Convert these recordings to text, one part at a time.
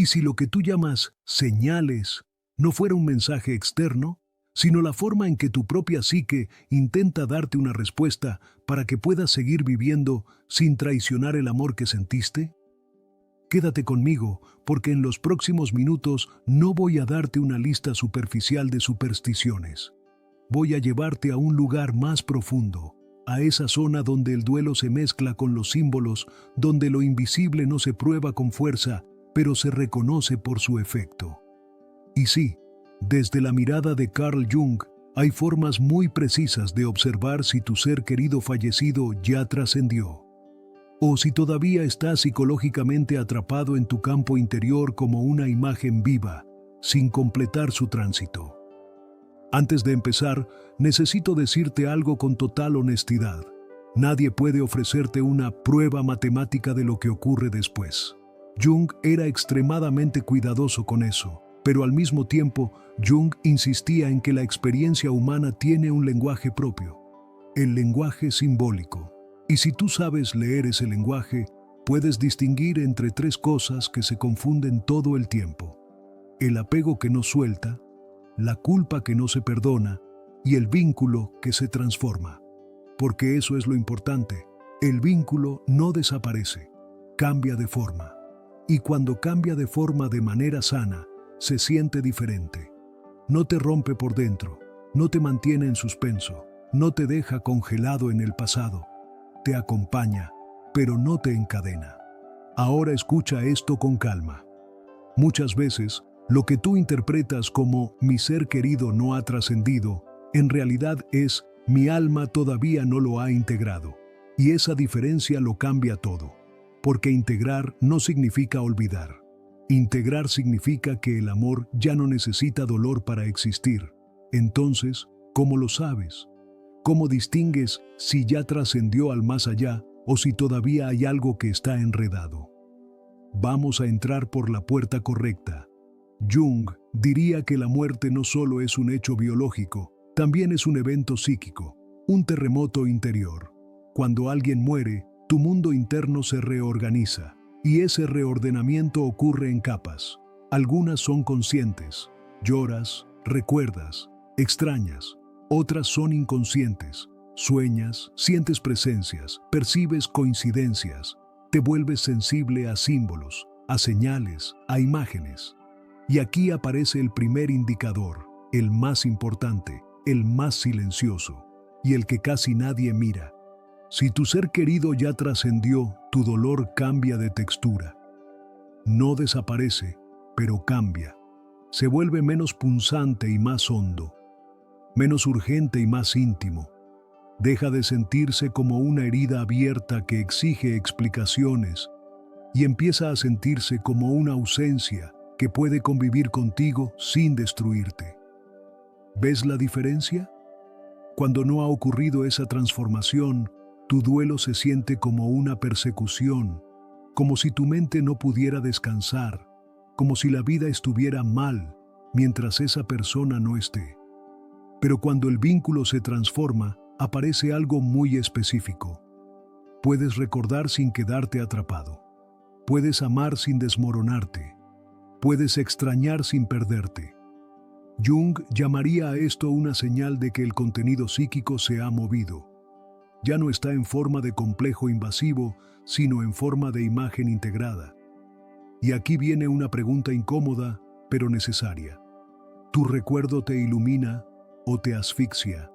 si lo que tú llamas señales no fuera un mensaje externo, sino la forma en que tu propia psique intenta darte una respuesta para que puedas seguir viviendo sin traicionar el amor que sentiste? Quédate conmigo, porque en los próximos minutos no voy a darte una lista superficial de supersticiones. Voy a llevarte a un lugar más profundo, a esa zona donde el duelo se mezcla con los símbolos, donde lo invisible no se prueba con fuerza, pero se reconoce por su efecto. Y sí, desde la mirada de Carl Jung, hay formas muy precisas de observar si tu ser querido fallecido ya trascendió, o si todavía estás psicológicamente atrapado en tu campo interior como una imagen viva, sin completar su tránsito. Antes de empezar, necesito decirte algo con total honestidad. Nadie puede ofrecerte una prueba matemática de lo que ocurre después. Jung era extremadamente cuidadoso con eso, pero al mismo tiempo, Jung insistía en que la experiencia humana tiene un lenguaje propio, el lenguaje simbólico. Y si tú sabes leer ese lenguaje, puedes distinguir entre tres cosas que se confunden todo el tiempo: el apego que no suelta, la culpa que no se perdona y el vínculo que se transforma. Porque eso es lo importante, el vínculo no desaparece, cambia de forma. Y cuando cambia de forma de manera sana, se siente diferente. No te rompe por dentro, no te mantiene en suspenso, no te deja congelado en el pasado. Te acompaña, pero no te encadena. Ahora escucha esto con calma. Muchas veces, lo que tú interpretas como mi ser querido no ha trascendido, en realidad es mi alma todavía no lo ha integrado. Y esa diferencia lo cambia todo. Porque integrar no significa olvidar. Integrar significa que el amor ya no necesita dolor para existir. Entonces, ¿cómo lo sabes? ¿Cómo distingues si ya trascendió al más allá o si todavía hay algo que está enredado? Vamos a entrar por la puerta correcta. Jung diría que la muerte no solo es un hecho biológico, también es un evento psíquico, un terremoto interior. Cuando alguien muere, tu mundo interno se reorganiza, y ese reordenamiento ocurre en capas. Algunas son conscientes, lloras, recuerdas, extrañas. Otras son inconscientes, sueñas, sientes presencias, percibes coincidencias, te vuelves sensible a símbolos, a señales, a imágenes. Y aquí aparece el primer indicador, el más importante, el más silencioso, y el que casi nadie mira. Si tu ser querido ya trascendió, tu dolor cambia de textura. No desaparece, pero cambia. Se vuelve menos punzante y más hondo, menos urgente y más íntimo. Deja de sentirse como una herida abierta que exige explicaciones y empieza a sentirse como una ausencia que puede convivir contigo sin destruirte. ¿Ves la diferencia? Cuando no ha ocurrido esa transformación, tu duelo se siente como una persecución, como si tu mente no pudiera descansar, como si la vida estuviera mal mientras esa persona no esté. Pero cuando el vínculo se transforma, aparece algo muy específico. Puedes recordar sin quedarte atrapado. Puedes amar sin desmoronarte. Puedes extrañar sin perderte. Jung llamaría a esto una señal de que el contenido psíquico se ha movido. Ya no está en forma de complejo invasivo, sino en forma de imagen integrada. Y aquí viene una pregunta incómoda, pero necesaria. ¿Tu recuerdo te ilumina o te asfixia?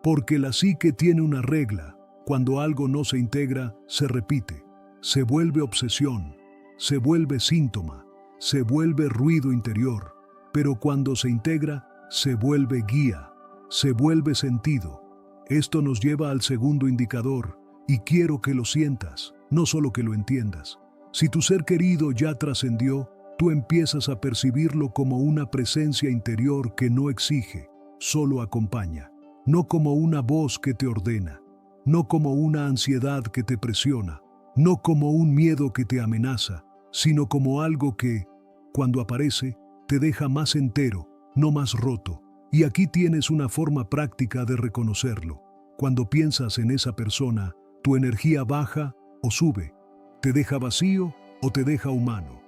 Porque la psique tiene una regla: cuando algo no se integra, se repite, se vuelve obsesión, se vuelve síntoma, se vuelve ruido interior, pero cuando se integra, se vuelve guía, se vuelve sentido. Esto nos lleva al segundo indicador, y quiero que lo sientas, no solo que lo entiendas. Si tu ser querido ya trascendió, tú empiezas a percibirlo como una presencia interior que no exige, solo acompaña. No como una voz que te ordena, no como una ansiedad que te presiona, no como un miedo que te amenaza, sino como algo que, cuando aparece, te deja más entero, no más roto. Y aquí tienes una forma práctica de reconocerlo. Cuando piensas en esa persona, tu energía baja o sube, te deja vacío o te deja humano.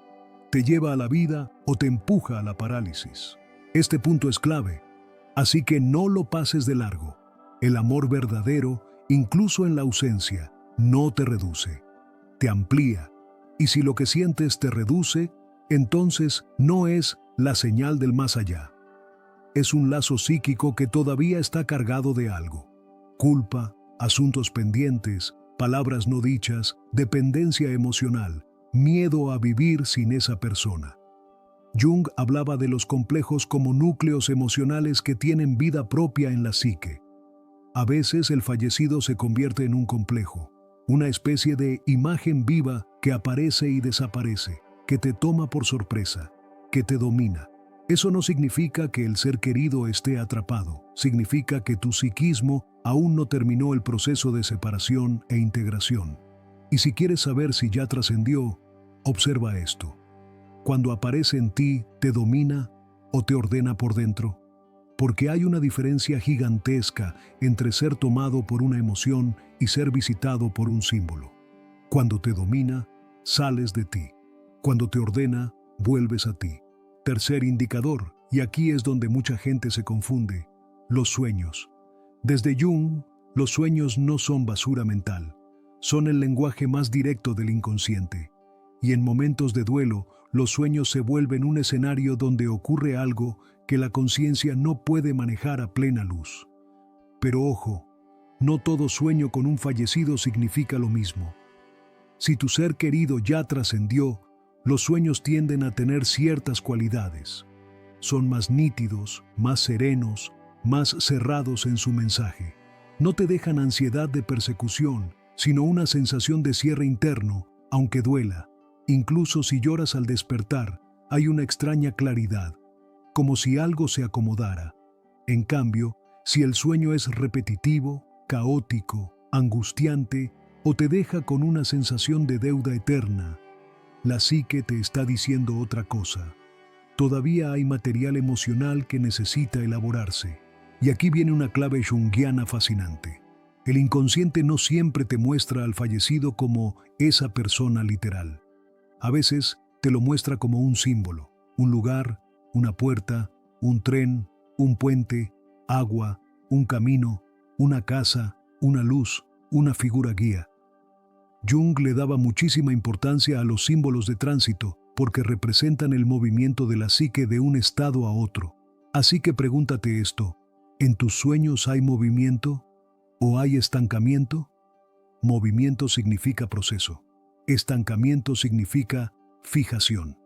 te lleva a la vida o te empuja a la parálisis. Este punto es clave, así que no lo pases de largo. El amor verdadero, incluso en la ausencia, no te reduce, te amplía. Y si lo que sientes te reduce, entonces no es la señal del más allá. Es un lazo psíquico que todavía está cargado de algo. Culpa, asuntos pendientes, palabras no dichas, dependencia emocional, miedo a vivir sin esa persona. Jung hablaba de los complejos como núcleos emocionales que tienen vida propia en la psique. A veces el fallecido se convierte en un complejo, una especie de imagen viva que aparece y desaparece, que te toma por sorpresa, que te domina. Eso no significa que el ser querido esté atrapado, significa que tu psiquismo aún no terminó el proceso de separación e integración. Y si quieres saber si ya trascendió, observa esto. Cuando aparece en ti, ¿te domina o te ordena por dentro? Porque hay una diferencia gigantesca entre ser tomado por una emoción y ser visitado por un símbolo. Cuando te domina, sales de ti. Cuando te ordena, vuelves a ti. Tercer indicador, y aquí es donde mucha gente se confunde, los sueños. Desde Jung, los sueños no son basura mental, son el lenguaje más directo del inconsciente. Y en momentos de duelo, los sueños se vuelven un escenario donde ocurre algo que la conciencia no puede manejar a plena luz. Pero ojo, no todo sueño con un fallecido significa lo mismo. Si tu ser querido ya trascendió, los sueños tienden a tener ciertas cualidades. Son más nítidos, más serenos, más cerrados en su mensaje. No te dejan ansiedad de persecución, sino una sensación de cierre interno, aunque duela. Incluso si lloras al despertar, hay una extraña claridad, como si algo se acomodara. En cambio, si el sueño es repetitivo, caótico, angustiante o te deja con una sensación de deuda eterna, la psique te está diciendo otra cosa. Todavía hay material emocional que necesita elaborarse. Y aquí viene una clave junguiana fascinante. El inconsciente no siempre te muestra al fallecido como esa persona literal. A veces te lo muestra como un símbolo, un lugar, una puerta, un tren, un puente, agua, un camino, una casa, una luz, una figura guía. Jung le daba muchísima importancia a los símbolos de tránsito porque representan el movimiento de la psique de un estado a otro. Así que pregúntate esto, ¿en tus sueños hay movimiento o hay estancamiento? Movimiento significa proceso. Estancamiento significa fijación.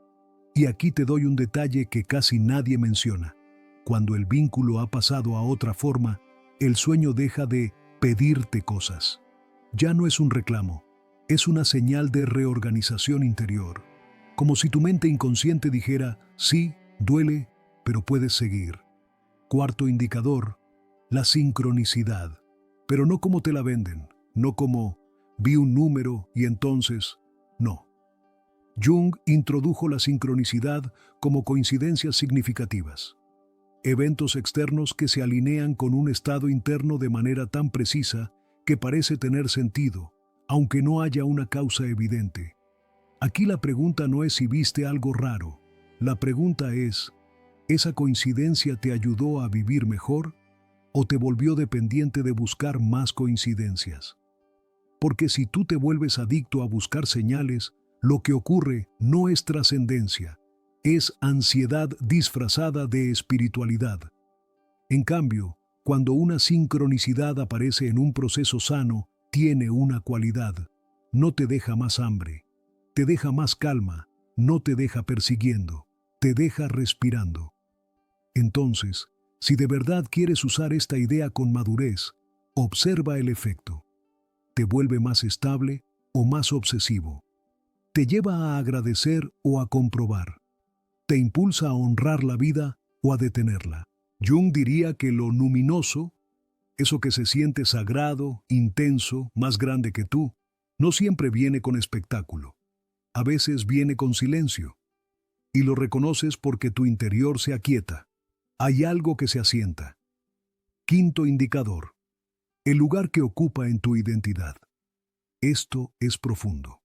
Y aquí te doy un detalle que casi nadie menciona. Cuando el vínculo ha pasado a otra forma, el sueño deja de pedirte cosas. Ya no es un reclamo, es una señal de reorganización interior. Como si tu mente inconsciente dijera, sí, duele, pero puedes seguir. Cuarto indicador, la sincronicidad. Pero no como te la venden, no como vi un número y entonces, no. Jung introdujo la sincronicidad como coincidencias significativas. Eventos externos que se alinean con un estado interno de manera tan precisa que parece tener sentido, aunque no haya una causa evidente. Aquí la pregunta no es si viste algo raro. La pregunta es, ¿esa coincidencia te ayudó a vivir mejor o te volvió dependiente de buscar más coincidencias? Porque si tú te vuelves adicto a buscar señales, lo que ocurre no es trascendencia, es ansiedad disfrazada de espiritualidad. En cambio, cuando una sincronicidad aparece en un proceso sano, tiene una cualidad. No te deja más hambre, te deja más calma, no te deja persiguiendo, te deja respirando. Entonces, si de verdad quieres usar esta idea con madurez, observa el efecto. ¿Te vuelve más estable o más obsesivo? ¿Te lleva a agradecer o a comprobar? ¿Te impulsa a honrar la vida o a detenerla? Jung diría que lo luminoso, eso que se siente sagrado, intenso, más grande que tú, no siempre viene con espectáculo. A veces viene con silencio. Y lo reconoces porque tu interior se aquieta. Hay algo que se asienta. Quinto indicador. El lugar que ocupa en tu identidad. Esto es profundo.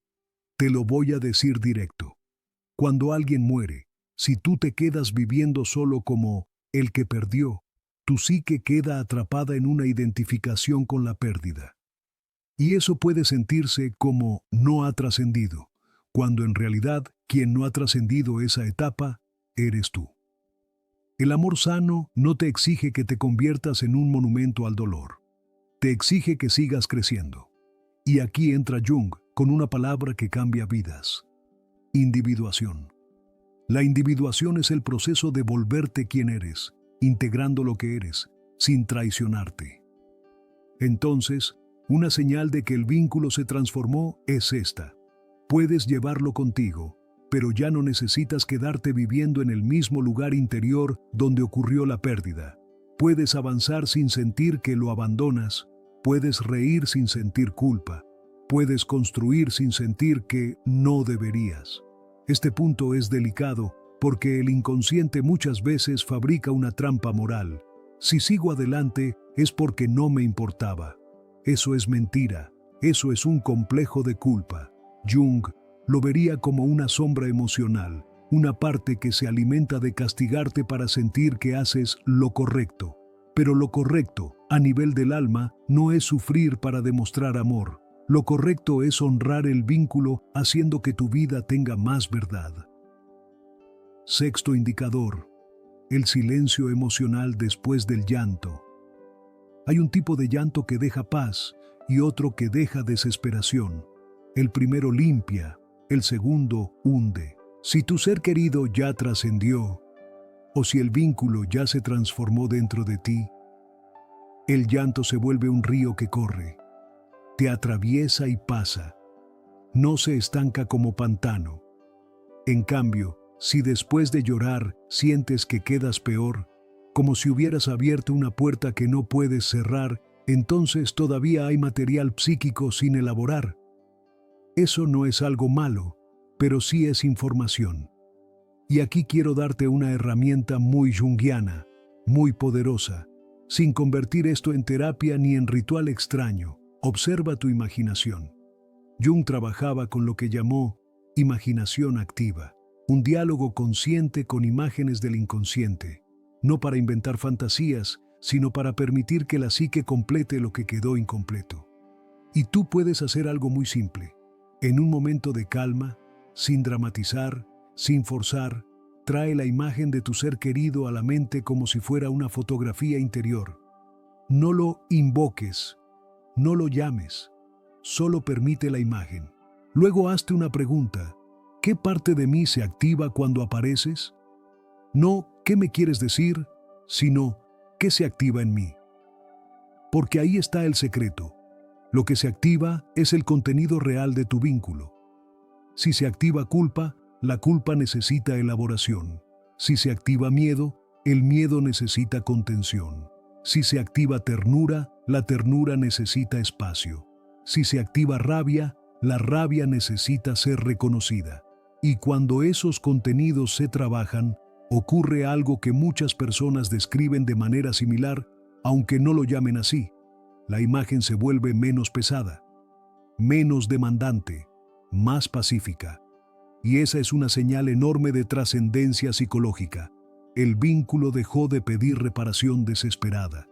Te lo voy a decir directo. Cuando alguien muere, si tú te quedas viviendo solo como el que perdió, tu psique queda atrapada en una identificación con la pérdida. Y eso puede sentirse como no ha trascendido, cuando en realidad quien no ha trascendido esa etapa eres tú. El amor sano no te exige que te conviertas en un monumento al dolor. Te exige que sigas creciendo. Y aquí entra Jung con una palabra que cambia vidas: individuación. La individuación es el proceso de volverte quien eres, integrando lo que eres, sin traicionarte. Entonces, una señal de que el vínculo se transformó es esta: puedes llevarlo contigo, pero ya no necesitas quedarte viviendo en el mismo lugar interior donde ocurrió la pérdida. Puedes avanzar sin sentir que lo abandonas, puedes reír sin sentir culpa, puedes construir sin sentir que no deberías. Este punto es delicado porque el inconsciente muchas veces fabrica una trampa moral. Si sigo adelante es porque no me importaba. Eso es mentira, eso es un complejo de culpa. Jung lo vería como una sombra emocional, una parte que se alimenta de castigarte para sentir que haces lo correcto. Pero lo correcto, a nivel del alma, no es sufrir para demostrar amor. Lo correcto es honrar el vínculo haciendo que tu vida tenga más verdad. Sexto indicador: el silencio emocional después del llanto. Hay un tipo de llanto que deja paz y otro que deja desesperación. El primero limpia, el segundo hunde. Si tu ser querido ya trascendió, o si el vínculo ya se transformó dentro de ti, el llanto se vuelve un río que corre, te atraviesa y pasa. No se estanca como pantano. En cambio, si después de llorar sientes que quedas peor, como si hubieras abierto una puerta que no puedes cerrar, entonces todavía hay material psíquico sin elaborar. Eso no es algo malo, pero sí es información. Y aquí quiero darte una herramienta muy junguiana, muy poderosa, sin convertir esto en terapia ni en ritual extraño. Observa tu imaginación. Jung trabajaba con lo que llamó imaginación activa, un diálogo consciente con imágenes del inconsciente, no para inventar fantasías, sino para permitir que la psique complete lo que quedó incompleto. Y tú puedes hacer algo muy simple. En un momento de calma, sin dramatizar, sin forzar, trae la imagen de tu ser querido a la mente como si fuera una fotografía interior. No lo invoques, no lo llames, solo permite la imagen. Luego hazte una pregunta: ¿qué parte de mí se activa cuando apareces? No ¿qué me quieres decir?, sino ¿qué se activa en mí? Porque ahí está el secreto. Lo que se activa es el contenido real de tu vínculo. Si se activa culpa, la culpa necesita elaboración. Si se activa miedo, el miedo necesita contención. Si se activa ternura, la ternura necesita espacio. Si se activa rabia, la rabia necesita ser reconocida. Y cuando esos contenidos se trabajan, ocurre algo que muchas personas describen de manera similar, aunque no lo llamen así. La imagen se vuelve menos pesada, menos demandante, más pacífica. Y esa es una señal enorme de trascendencia psicológica. El vínculo dejó de pedir reparación desesperada.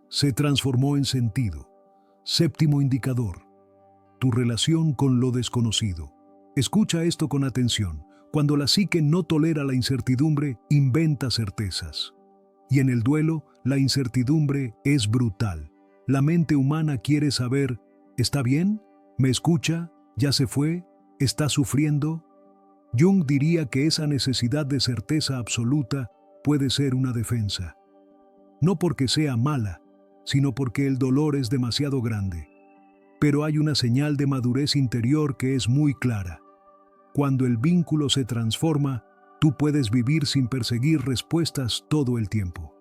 Se transformó en sentido. Séptimo indicador: tu relación con lo desconocido. Escucha esto con atención. Cuando la psique no tolera la incertidumbre, inventa certezas. Y en el duelo, la incertidumbre es brutal. La mente humana quiere saber: ¿está bien? ¿Me escucha? ¿Ya se fue? ¿Está sufriendo? Jung diría que esa necesidad de certeza absoluta puede ser una defensa. No porque sea mala, sino porque el dolor es demasiado grande. Pero hay una señal de madurez interior que es muy clara. Cuando el vínculo se transforma, tú puedes vivir sin perseguir respuestas todo el tiempo.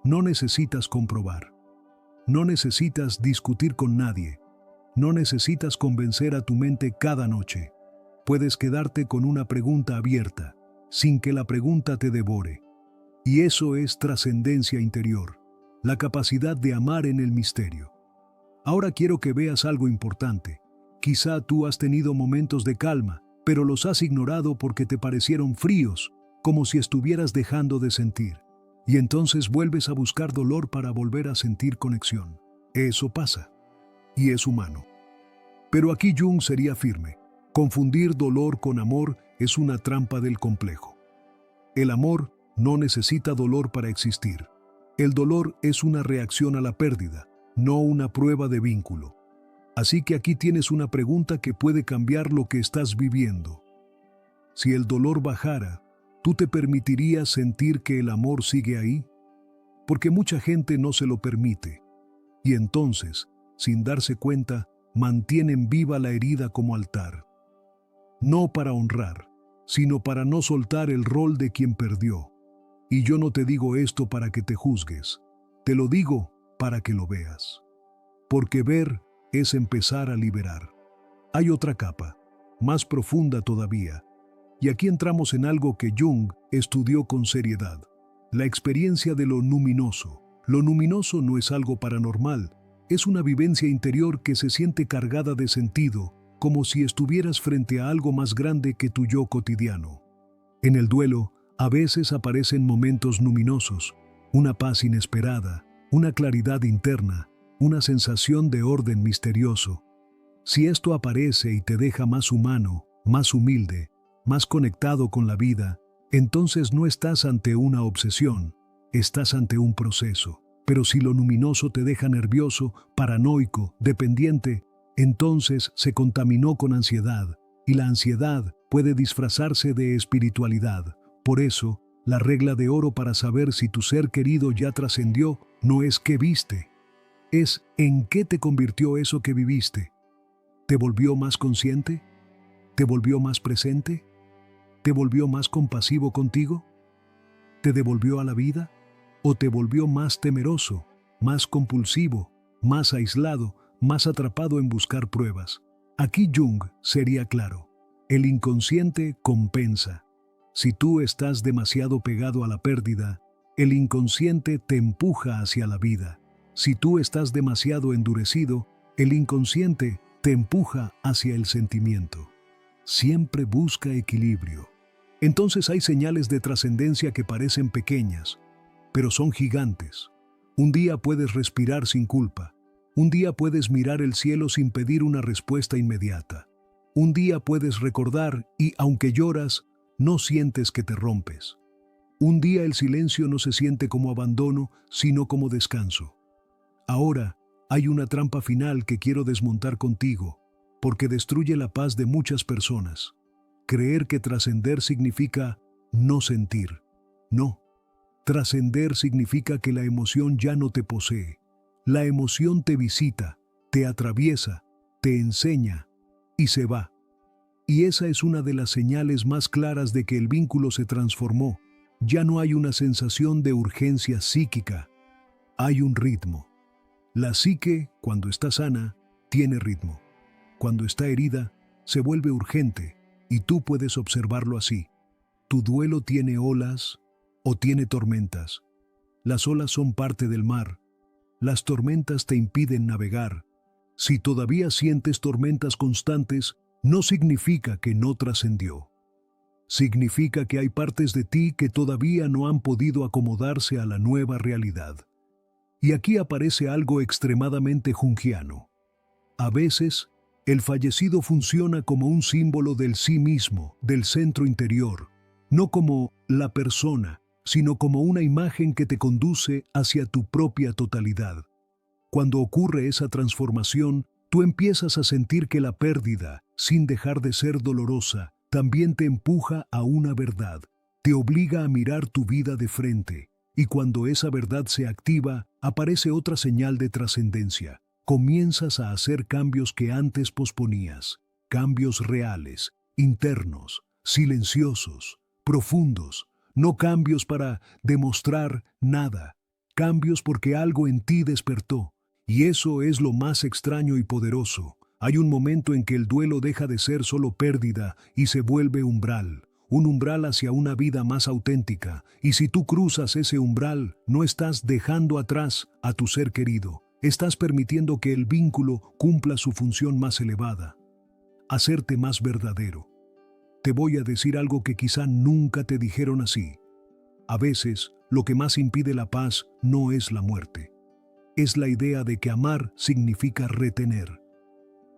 No necesitas comprobar. No necesitas discutir con nadie. No necesitas convencer a tu mente cada noche. Puedes quedarte con una pregunta abierta, sin que la pregunta te devore. Y eso es trascendencia interior, la capacidad de amar en el misterio. Ahora quiero que veas algo importante. Quizá tú has tenido momentos de calma, pero los has ignorado porque te parecieron fríos, como si estuvieras dejando de sentir. Y entonces vuelves a buscar dolor para volver a sentir conexión. Eso pasa, y es humano. Pero aquí Jung sería firme. Confundir dolor con amor es una trampa del complejo. El amor no necesita dolor para existir. El dolor es una reacción a la pérdida, no una prueba de vínculo. Así que aquí tienes una pregunta que puede cambiar lo que estás viviendo. Si el dolor bajara, ¿tú te permitirías sentir que el amor sigue ahí? Porque mucha gente no se lo permite. Y entonces, sin darse cuenta, mantienen viva la herida como altar. No para honrar, sino para no soltar el rol de quien perdió. Y yo no te digo esto para que te juzgues, te lo digo para que lo veas. Porque ver es empezar a liberar. Hay otra capa, más profunda todavía, y aquí entramos en algo que Jung estudió con seriedad, la experiencia de lo luminoso. Lo luminoso no es algo paranormal, es una vivencia interior que se siente cargada de sentido, como si estuvieras frente a algo más grande que tu yo cotidiano. En el duelo, a veces aparecen momentos luminosos, una paz inesperada, una claridad interna, una sensación de orden misterioso. Si esto aparece y te deja más humano, más humilde, más conectado con la vida, entonces no estás ante una obsesión, estás ante un proceso. Pero si lo luminoso te deja nervioso, paranoico, dependiente, entonces se contaminó con ansiedad, y la ansiedad puede disfrazarse de espiritualidad. Por eso, la regla de oro para saber si tu ser querido ya trascendió no es qué viste, es en qué te convirtió eso que viviste. ¿Te volvió más consciente? ¿Te volvió más presente? ¿Te volvió más compasivo contigo? ¿Te devolvió a la vida? ¿O te volvió más temeroso, más compulsivo, más aislado, más atrapado en buscar pruebas? Aquí Jung sería claro. El inconsciente compensa. Si tú estás demasiado pegado a la pérdida, el inconsciente te empuja hacia la vida. Si tú estás demasiado endurecido, el inconsciente te empuja hacia el sentimiento. Siempre busca equilibrio. Entonces hay señales de trascendencia que parecen pequeñas, pero son gigantes. Un día puedes respirar sin culpa. Un día puedes mirar el cielo sin pedir una respuesta inmediata. Un día puedes recordar y, aunque lloras, no sientes que te rompes. Un día el silencio no se siente como abandono, sino como descanso. Ahora, hay una trampa final que quiero desmontar contigo, porque destruye la paz de muchas personas. Creer que trascender significa no sentir. No. Trascender significa que la emoción ya no te posee. La emoción te visita, te atraviesa, te enseña y se va. Y esa es una de las señales más claras de que el vínculo se transformó. Ya no hay una sensación de urgencia psíquica. Hay un ritmo. La psique, cuando está sana, tiene ritmo. Cuando está herida, se vuelve urgente, y tú puedes observarlo así. Tu duelo tiene olas o tiene tormentas. Las olas son parte del mar. Las tormentas te impiden navegar. Si todavía sientes tormentas constantes, no significa que no trascendió. Significa que hay partes de ti que todavía no han podido acomodarse a la nueva realidad. Y aquí aparece algo extremadamente junguiano. A veces, el fallecido funciona como un símbolo del sí mismo, del centro interior, no como la persona, sino como una imagen que te conduce hacia tu propia totalidad. Cuando ocurre esa transformación, tú empiezas a sentir que la pérdida, sin dejar de ser dolorosa, también te empuja a una verdad, te obliga a mirar tu vida de frente, y cuando esa verdad se activa, aparece otra señal de trascendencia. Comienzas a hacer cambios que antes posponías, cambios reales, internos, silenciosos, profundos, no cambios para demostrar nada, cambios porque algo en ti despertó, y eso es lo más extraño y poderoso. Hay un momento en que el duelo deja de ser solo pérdida y se vuelve umbral, un umbral hacia una vida más auténtica, y si tú cruzas ese umbral, no estás dejando atrás a tu ser querido, estás permitiendo que el vínculo cumpla su función más elevada, hacerte más verdadero. te voy a decir algo que quizá nunca te dijeron así. A veces, lo que más impide la paz no es la muerte. Es la idea de que amar significa retener.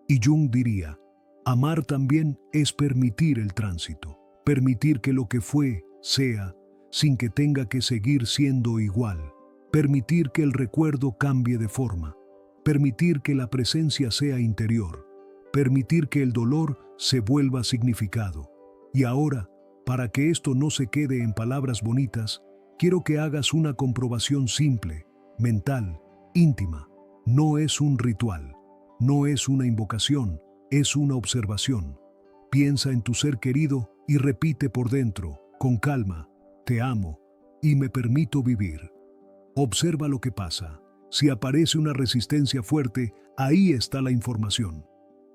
Y Jung diría, amar también es permitir el tránsito, permitir que lo que fue sea, sin que tenga que seguir siendo igual, permitir que el recuerdo cambie de forma, permitir que la presencia sea interior, permitir que el dolor se vuelva significado. Y ahora, para que esto no se quede en palabras bonitas, quiero que hagas una comprobación simple, mental, íntima. No es un ritual, no es una invocación, es una observación. Piensa en tu ser querido y repite por dentro, con calma, te amo y me permito vivir. Observa lo que pasa. Si aparece una resistencia fuerte, ahí está la información.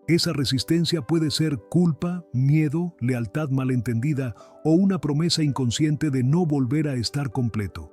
Esa resistencia puede ser culpa, miedo, lealtad malentendida o una promesa inconsciente de no volver a estar completo.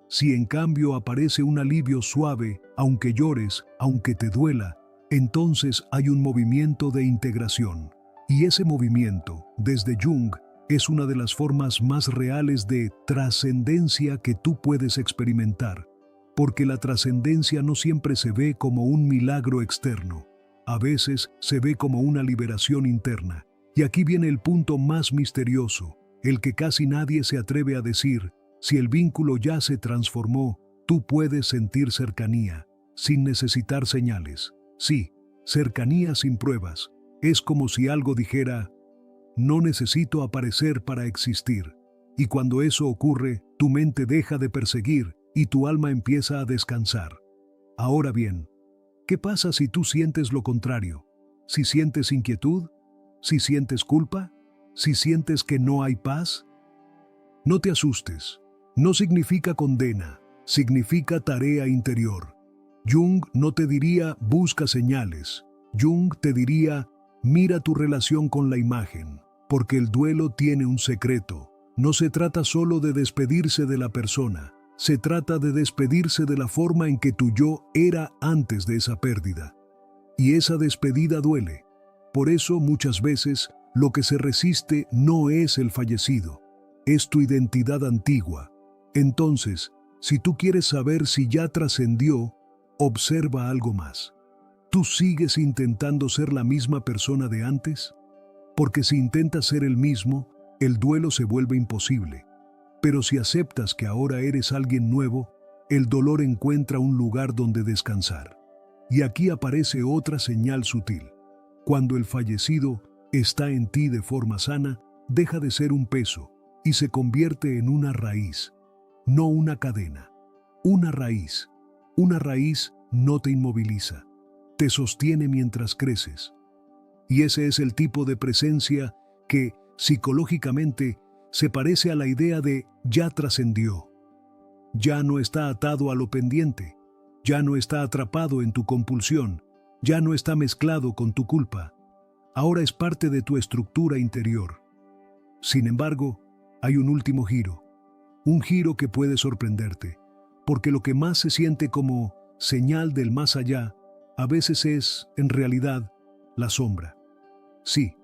Si en cambio aparece un alivio suave, aunque llores, aunque te duela, entonces hay un movimiento de integración. Y ese movimiento, desde Jung, es una de las formas más reales de trascendencia que tú puedes experimentar, porque la trascendencia no siempre se ve como un milagro externo. A veces se ve como una liberación interna. Y aquí viene el punto más misterioso, el que casi nadie se atreve a decir. Si el vínculo ya se transformó, tú puedes sentir cercanía, sin necesitar señales. Sí, cercanía sin pruebas. Es como si algo dijera, no necesito aparecer para existir. Y cuando eso ocurre, tu mente deja de perseguir y tu alma empieza a descansar. Ahora bien, ¿qué pasa si tú sientes lo contrario? ¿Si sientes inquietud? ¿Si sientes culpa? ¿Si sientes que no hay paz? No te asustes. No significa condena, significa tarea interior. Jung no te diría busca señales. Jung te diría mira tu relación con la imagen, porque el duelo tiene un secreto. No se trata solo de despedirse de la persona, se trata de despedirse de la forma en que tu yo era antes de esa pérdida. Y esa despedida duele. Por eso muchas veces lo que se resiste no es el fallecido, es tu identidad antigua. Entonces, si tú quieres saber si ya trascendió, observa algo más. ¿Tú sigues intentando ser la misma persona de antes? Porque si intentas ser el mismo, el duelo se vuelve imposible. Pero si aceptas que ahora eres alguien nuevo, el dolor encuentra un lugar donde descansar. Y aquí aparece otra señal sutil. Cuando el fallecido está en ti de forma sana, deja de ser un peso y se convierte en una raíz. No una cadena, una raíz. Una raíz no te inmoviliza, te sostiene mientras creces. Y ese es el tipo de presencia que, psicológicamente, se parece a la idea de ya trascendió. Ya no está atado a lo pendiente, ya no está atrapado en tu compulsión, ya no está mezclado con tu culpa. Ahora es parte de tu estructura interior. Sin embargo, hay un último giro. Un giro que puede sorprenderte, porque lo que más se siente como señal del más allá, a veces es, en realidad, la sombra. Sí,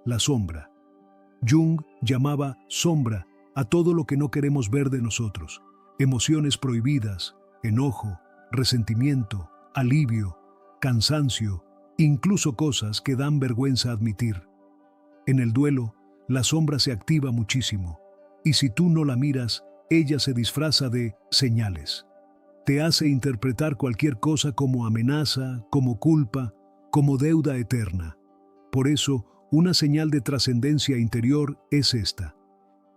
la sombra. Jung llamaba sombra a todo lo que no queremos ver de nosotros. Emociones prohibidas, enojo, resentimiento, alivio, cansancio, incluso cosas que dan vergüenza admitir. En el duelo, la sombra se activa muchísimo, y si tú no la miras, ella se disfraza de señales. Te hace interpretar cualquier cosa como amenaza, como culpa, como deuda eterna. Por eso, una señal de trascendencia interior es esta.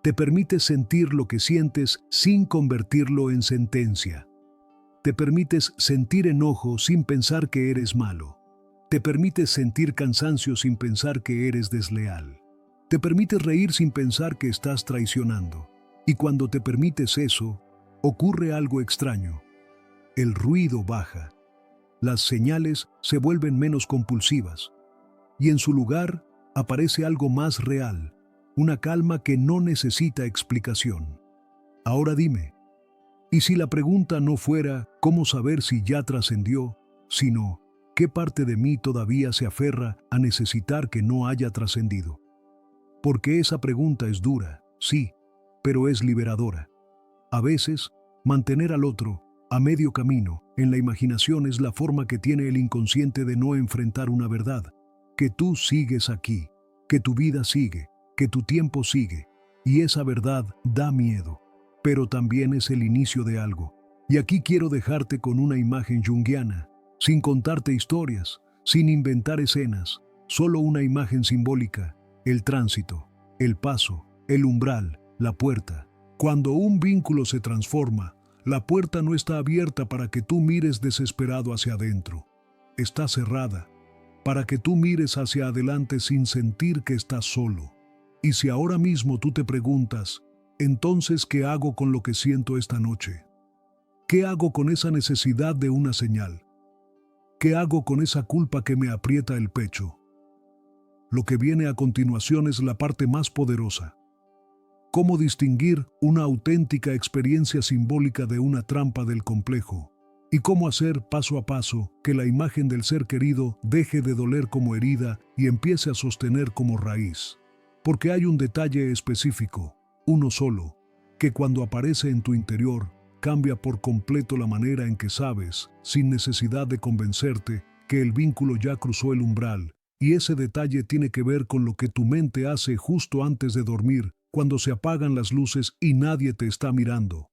Te permites sentir lo que sientes sin convertirlo en sentencia. Te permites sentir enojo sin pensar que eres malo. Te permites sentir cansancio sin pensar que eres desleal. Te permites reír sin pensar que estás traicionando. Y cuando te permites eso, ocurre algo extraño. El ruido baja. Las señales se vuelven menos compulsivas. Y en su lugar aparece algo más real, una calma que no necesita explicación. Ahora dime, ¿y si la pregunta no fuera cómo saber si ya trascendió, sino qué parte de mí todavía se aferra a necesitar que no haya trascendido? Porque esa pregunta es dura, sí, pero es liberadora. A veces, mantener al otro a medio camino en la imaginación es la forma que tiene el inconsciente de no enfrentar una verdad, que tú sigues aquí, que tu vida sigue, que tu tiempo sigue, y esa verdad da miedo, pero también es el inicio de algo. Y aquí quiero dejarte con una imagen junguiana, sin contarte historias, sin inventar escenas, solo una imagen simbólica, el tránsito, el paso, el umbral, la puerta. Cuando un vínculo se transforma, la puerta no está abierta para que tú mires desesperado hacia adentro. Está cerrada, para que tú mires hacia adelante sin sentir que estás solo. Y si ahora mismo tú te preguntas, entonces, ¿qué hago con lo que siento esta noche? ¿Qué hago con esa necesidad de una señal? ¿Qué hago con esa culpa que me aprieta el pecho? Lo que viene a continuación es la parte más poderosa. ¿Cómo distinguir una auténtica experiencia simbólica de una trampa del complejo? Y cómo hacer paso a paso que la imagen del ser querido deje de doler como herida y empiece a sostener como raíz. Porque hay un detalle específico, uno solo, que cuando aparece en tu interior, cambia por completo la manera en que sabes, sin necesidad de convencerte, que el vínculo ya cruzó el umbral, y ese detalle tiene que ver con lo que tu mente hace justo antes de dormir, cuando se apagan las luces y nadie te está mirando.